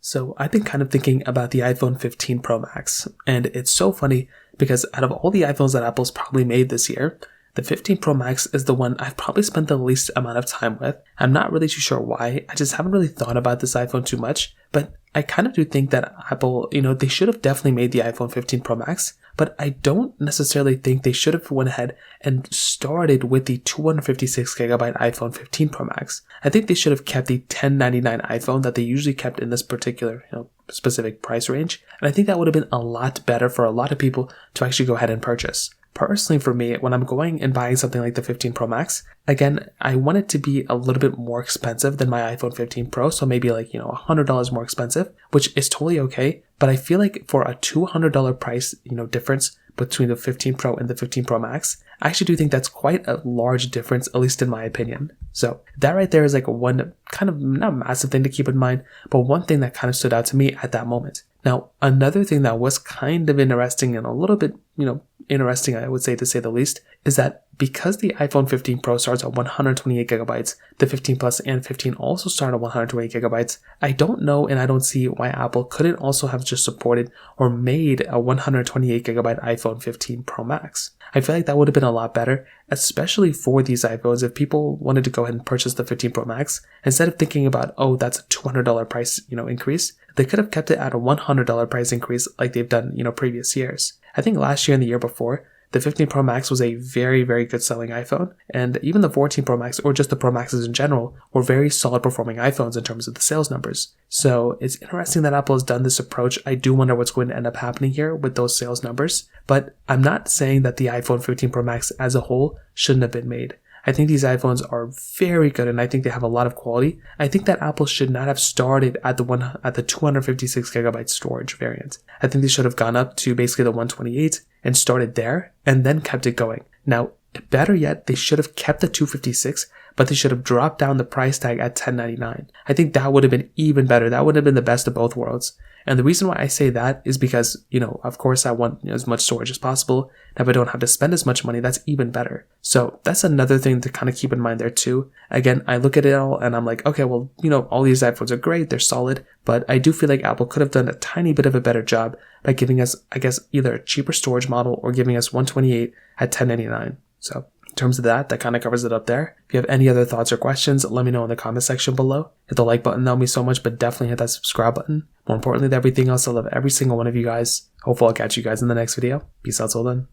So I've been kind of thinking about the iPhone 15 Pro Max, and it's so funny because out of all the iPhones that Apple's probably made this year, the 15 Pro Max is the one I've probably spent the least amount of time with. I'm not really too sure why. I just haven't really thought about this iPhone too much, but I kind of do think that Apple, they should have definitely made the iPhone 15 Pro Max, but I don't necessarily think they should have went ahead and started with the 256GB iPhone 15 Pro Max. I think they should have kept the $1099 iPhone that they usually kept in this particular, specific price range, and I think that would have been a lot better for a lot of people to actually go ahead and purchase. Personally, for me, when I'm going and buying something like the 15 Pro Max, again, I want it to be a little bit more expensive than my iPhone 15 Pro, so maybe like, $100 more expensive, which is totally okay, but I feel like for a $200 price, difference between the 15 Pro and the 15 Pro Max, I actually do think that's quite a large difference, at least in my opinion. So that right there is like one kind of not massive thing to keep in mind, but one thing that kind of stood out to me at that moment. Now, another thing that was kind of interesting and a little bit, interesting, I would say, to say the least, is that because the iPhone 15 Pro starts at 128GB, the 15 Plus and 15 also start at 128GB, I don't know and I don't see why Apple couldn't also have just supported or made a 128GB iPhone 15 Pro Max. I feel like that would have been a lot better, especially for these iPhones. If people wanted to go ahead and purchase the 15 Pro Max, instead of thinking about, oh, that's a $200 price, increase, they could have kept it at a $100 price increase like they've done, previous years. I think last year and the year before, the 15 Pro Max was a very, very good selling iPhone, and even the 14 Pro Max, or just the Pro Maxes in general, were very solid performing iPhones in terms of the sales numbers. So it's interesting that Apple has done this approach. I do wonder what's going to end up happening here with those sales numbers, but I'm not saying that the iPhone 15 Pro Max as a whole shouldn't have been made. I think these iPhones are very good and I think they have a lot of quality. I think that Apple should not have started at the 256GB storage variant. I think they should have gone up to basically the 128 and started there and then kept it going. Now, better yet, they should have kept the 256, but they should have dropped down the price tag at $1099. I think that would have been even better. That would have been the best of both worlds. And the reason why I say that is because, of course I want as much storage as possible. And if I don't have to spend as much money, that's even better. So that's another thing to kind of keep in mind there too. Again, I look at it all and I'm like, okay, well, all these iPhones are great. They're solid. But I do feel like Apple could have done a tiny bit of a better job by giving us, I guess, either a cheaper storage model or giving us 128 at $1099. So in terms of that kind of covers it up there. If you have any other thoughts or questions, let me know in the comment section below. Hit the like button, that would mean so much, but definitely hit that subscribe button. More importantly than everything else, I love every single one of you guys. Hopefully I'll catch you guys in the next video. Peace out till then.